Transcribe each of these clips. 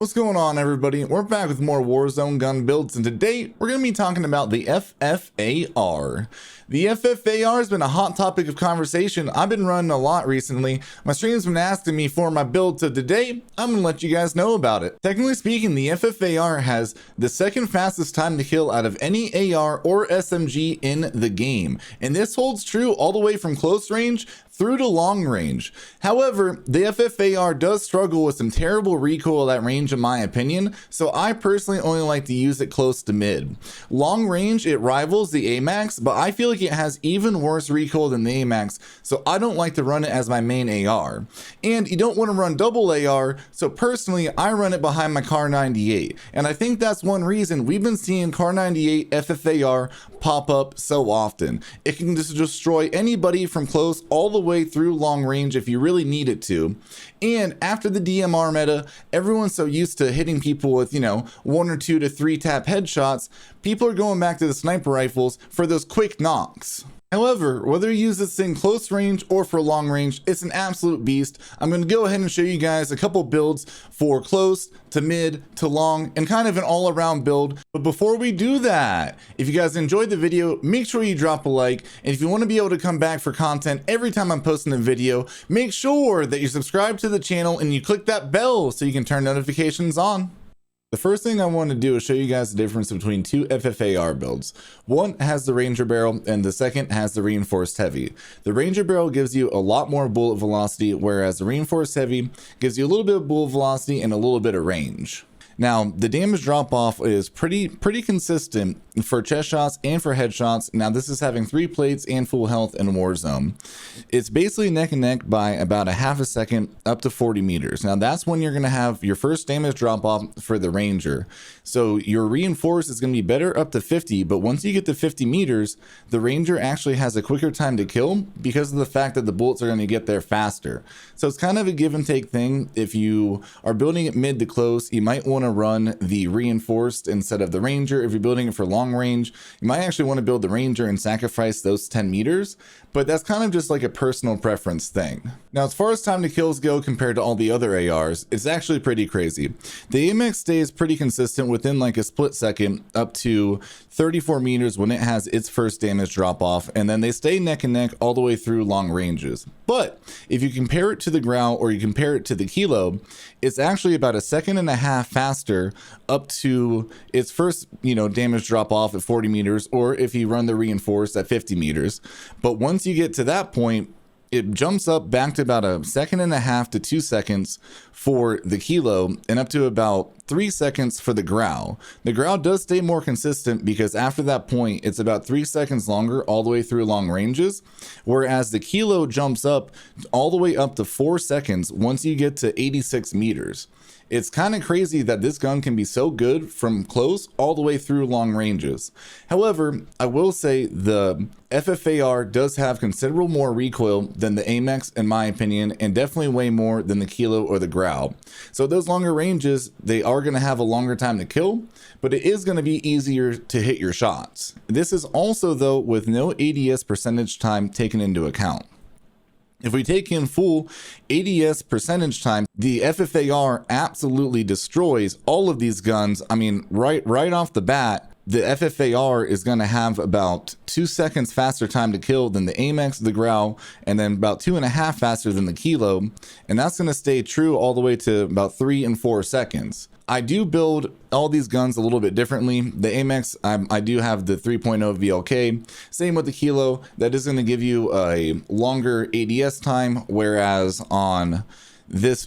What's going on, everybody? We're back with more Warzone gun builds, and today we're going to be talking about the FFAR. The FFAR has been a hot topic of conversation. I've been running a lot recently. My stream's been asking me for my build, so today I'm going to let you guys know about it. Technically speaking, the FFAR has the second fastest time to kill out of any AR or SMG in the game, and this holds true all the way from close range through to long range. However, the FFAR does struggle with some terrible recoil at range in my opinion, so I personally only like to use it close to mid. Long range, it rivals the AMAX, but I feel like it has even worse recoil than the AMAX, so I don't like to run it as my main AR. And you don't want to run double AR, so personally I run it behind my Kar 98, and I think that's one reason we've been seeing Kar 98 FFAR pop up so often. It can just destroy anybody from close all the way through long range if you really need it to. And after the DMR meta, everyone's so used to hitting people with, 1 or 2 to 3 tap headshots, people are going back to the sniper rifles for those quick knocks. However, whether you use this thing close range or for long range, it's an absolute beast. I'm going to go ahead and show you guys a couple builds for close to mid to long and kind of an all-around build. But before we do that, if you guys enjoyed the video, make sure you drop a like. And if you want to be able to come back for content every time I'm posting a video, make sure that you subscribe to the channel and you click that bell so you can turn notifications on. The first thing I want to do is show you guys the difference between two FFAR builds. One has the Ranger barrel and the second has the reinforced heavy. The Ranger barrel gives you a lot more bullet velocity, whereas the reinforced heavy gives you a little bit of bullet velocity and a little bit of range. Now, the damage drop off is pretty consistent for chest shots and for headshots. Now, this is having 3 plates and full health in Warzone. It's basically neck and neck by about a half a second up to 40 meters. Now, that's when you're going to have your first damage drop off for the Ranger. So your reinforced is going to be better up to 50, but once you get to 50 meters, the Ranger actually has a quicker time to kill because of the fact that the bullets are going to get there faster. So it's kind of a give and take thing. If you are building it mid to close, you might want to run the reinforced instead of the Ranger. If you're building it for long range, you might actually want to build the Ranger and sacrifice those 10 meters, but that's kind of just like a personal preference thing. Now, as far as time to kills go compared to all the other ARs, it's actually pretty crazy. The AMX stays pretty consistent within like a split second up to 34 meters when it has its first damage drop off, and then they stay neck and neck all the way through long ranges. But if you compare it to the Grau or you compare it to the Kilo, it's actually about a second and a half faster up to its first, damage drop off at 40 meters, or if you run the reinforced at 50 meters. But once you get to that point, it jumps up back to about a second and a half to 2 seconds for the Kilo and up to about 3 seconds for the Grau. The Grau does stay more consistent because after that point, it's about 3 seconds longer all the way through long ranges, whereas the Kilo jumps up all the way up to 4 seconds once you get to 86 meters. It's kind of crazy that this gun can be so good from close all the way through long ranges. However, I will say the FFAR does have considerable more recoil than the AMX in my opinion, and definitely way more than the Kilo or the Grau. So those longer ranges, they are going to have a longer time to kill, but it is going to be easier to hit your shots. This is also though with no ADS percentage time taken into account. If we take in full ADS percentage time, the FFAR absolutely destroys all of these guns. I mean, right off the bat, the FFAR is going to have about 2 seconds faster time to kill than the AMX, the Grau, and then about 2.5 faster than the Kilo. And that's going to stay true all the way to about 3 and 4 seconds. I do build all these guns a little bit differently. The AMX, I do have the 3.0 VLK. Same with the Kilo. That is going to give you a longer ADS time, whereas on this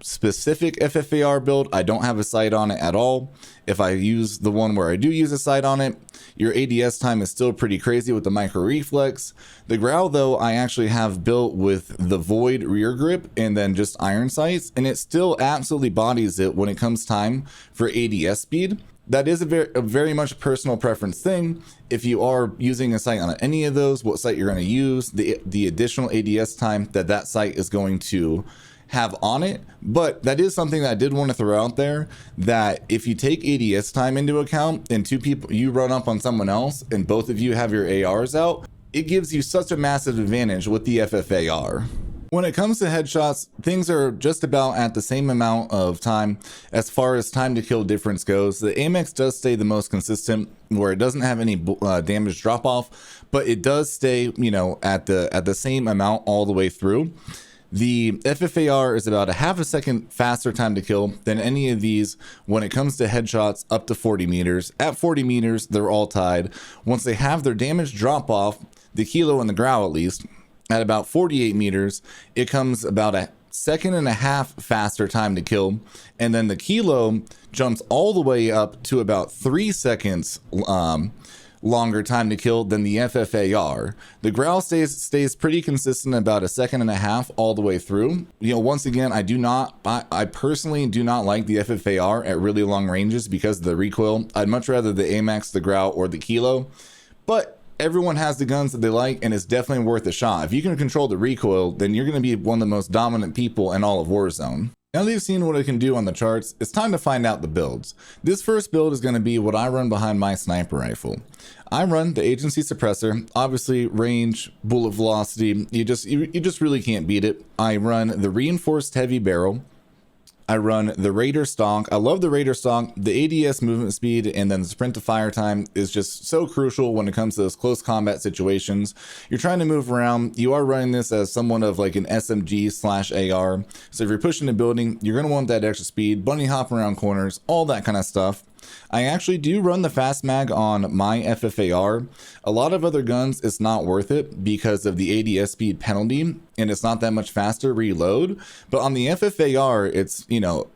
specific FFAR build, I don't have a sight on it at all. If I use the one where I do use a sight on it, your ADS time is still pretty crazy with the micro reflex. The Grau though, I actually have built with the Void rear grip and then just iron sights, and it still absolutely bodies it when it comes time for ADS speed. That is a very much personal preference thing. If you are using a sight on any of those, what sight you're going to use, the additional ADS time that sight is going to have on it. But that is something that I did want to throw out there, that if you take ADS time into account and 2 people, you run up on someone else and both of you have your ARs out, it gives you such a massive advantage with the FFAR. When it comes to headshots, things are just about at the same amount of time as far as time to kill difference goes. The Amex does stay the most consistent, where it doesn't have any damage drop off, but it does stay, you know, at the same amount all the way through. The FFAR is about a half a second faster time to kill than any of these when it comes to headshots up to 40 meters. At 40 meters, they're all tied. Once they have their damage drop off, the kilo and the growl at least, at about 48 meters, it comes about a second and a half faster time to kill. And then the kilo jumps all the way up to about 3 seconds longer time to kill than the FFAR. The growl stays pretty consistent, about a second and a half all the way through. You know, once again, I personally do not like the FFAR at really long ranges because of the recoil. I'd much rather the AMAX, the growl, or the kilo. But everyone has the guns that they like, and it's definitely worth a shot. If you can control the recoil, then you're going to be one of the most dominant people in all of Warzone. Now that you've seen what it can do on the charts, it's time to find out the builds. This first build is going to be what I run behind my sniper rifle. I run the agency suppressor, obviously range, bullet velocity, you just really can't beat it. I run the reinforced heavy barrel. I run the Raider stock. I love the Raider stock. The ADS movement speed and then the sprint to fire time is just so crucial when it comes to those close combat situations. You're trying to move around. You are running this as somewhat of like an SMG/AR. So if you're pushing a building, you're going to want that extra speed, bunny hop around corners, all that kind of stuff. I actually do run the fast mag on my FFAR. A lot of other guns, it's not worth it because of the ADS speed penalty, and it's not that much faster reload. But on the FFAR, it's, you know,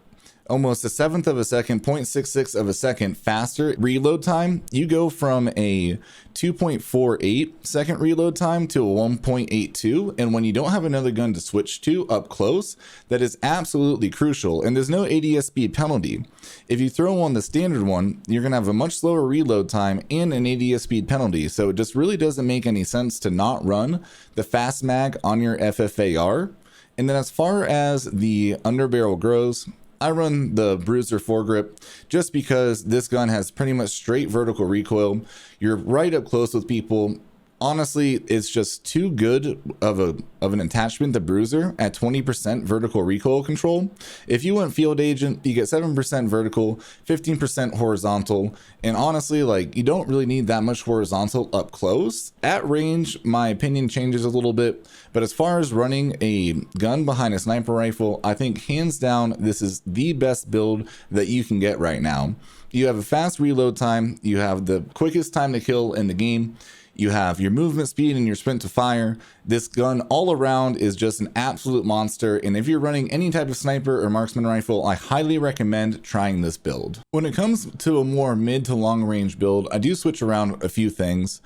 almost a seventh of a second, 0.66 of a second faster reload time. You go from a 2.48 second reload time to a 1.82, and when you don't have another gun to switch to up close, that is absolutely crucial. And there's no ADS speed penalty. If you throw on the standard one, you're gonna have a much slower reload time and an ADS speed penalty. So it just really doesn't make any sense to not run the fast mag on your FFAR. And then as far as the underbarrel goes, I run the Bruiser foregrip just because this gun has pretty much straight vertical recoil. You're right up close with people. Honestly, it's just too good of an attachment to Bruiser at 20% vertical recoil control. If you went Field Agent, you get 7% vertical, 15% horizontal, and honestly, like, you don't really need that much horizontal up close. At range, my opinion changes a little bit, but as far as running a gun behind a sniper rifle, I think hands down, this is the best build that you can get right now. You have a fast reload time, you have the quickest time to kill in the game, you have your movement speed and your sprint to fire. This gun all around is just an absolute monster, and if you're running any type of sniper or marksman rifle, I highly recommend trying this build. When it comes to a more mid to long range build, I do switch around a few things.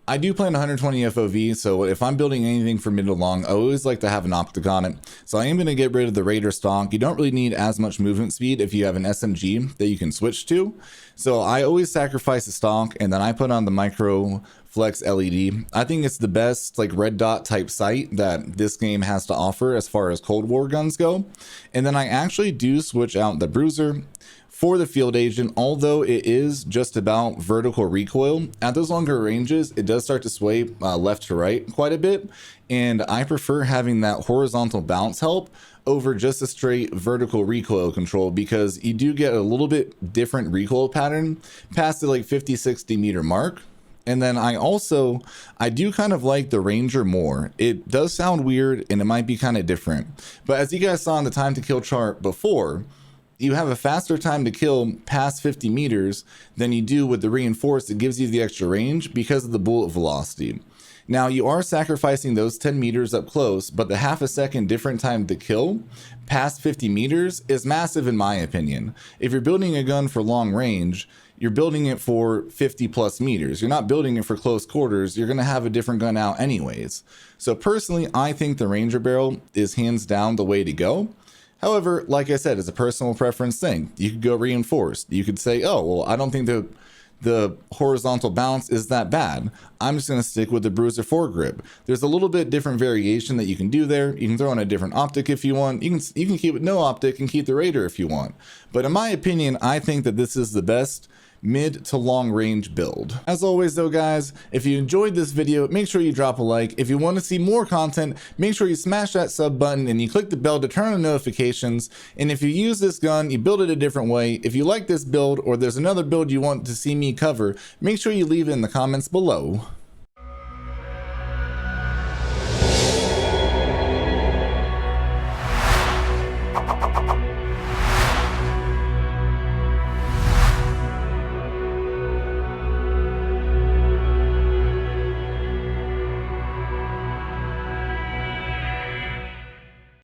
I do plan 120 FOV, so if I'm building anything for mid to long, I always like to have an optic on it. So I am going to get rid of the Raider stock. You don't really need as much movement speed if you have an SMG that you can switch to. So I always sacrifice the stock, and then I put on the micro flex LED. I think it's the best like red dot type sight that this game has to offer as far as Cold War guns go. And then I actually do switch out the Bruiser for the Field Agent, although it is just about vertical recoil. At those longer ranges, it does start to sway left to right quite a bit, and I prefer having that horizontal bounce help over just a straight vertical recoil control, because you do get a little bit different recoil pattern past the like 50-60 meter mark. And then I do kind of like the Ranger more. It does sound weird and it might be kind of different, but as you guys saw in the time to kill chart before, you have a faster time to kill past 50 meters than you do with the reinforced. It gives you the extra range because of the bullet velocity. Now you are sacrificing those 10 meters up close, but the half a second different time to kill past 50 meters is massive in my opinion. If you're building a gun for long range, you're building it for 50 plus meters. You're not building it for close quarters. You're gonna have a different gun out anyways. So personally, I think the Ranger barrel is hands down the way to go. However, like I said, it's a personal preference thing. You could go reinforced. You could say, oh, well, I don't think the horizontal bounce is that bad. I'm just going to stick with the Bruiser foregrip. There's a little bit different variation that you can do there. You can throw in a different optic if you want. You can keep it no optic and keep the Raider if you want. But in my opinion, I think that this is the best mid to long range build. As always though guys, if you enjoyed this video, make sure you drop a like. If you want to see more content, make sure you smash that sub button and you click the bell to turn on notifications. And if you use this gun, you build it a different way. If you like this build or there's another build you want to see me cover, make sure you leave it in the comments below.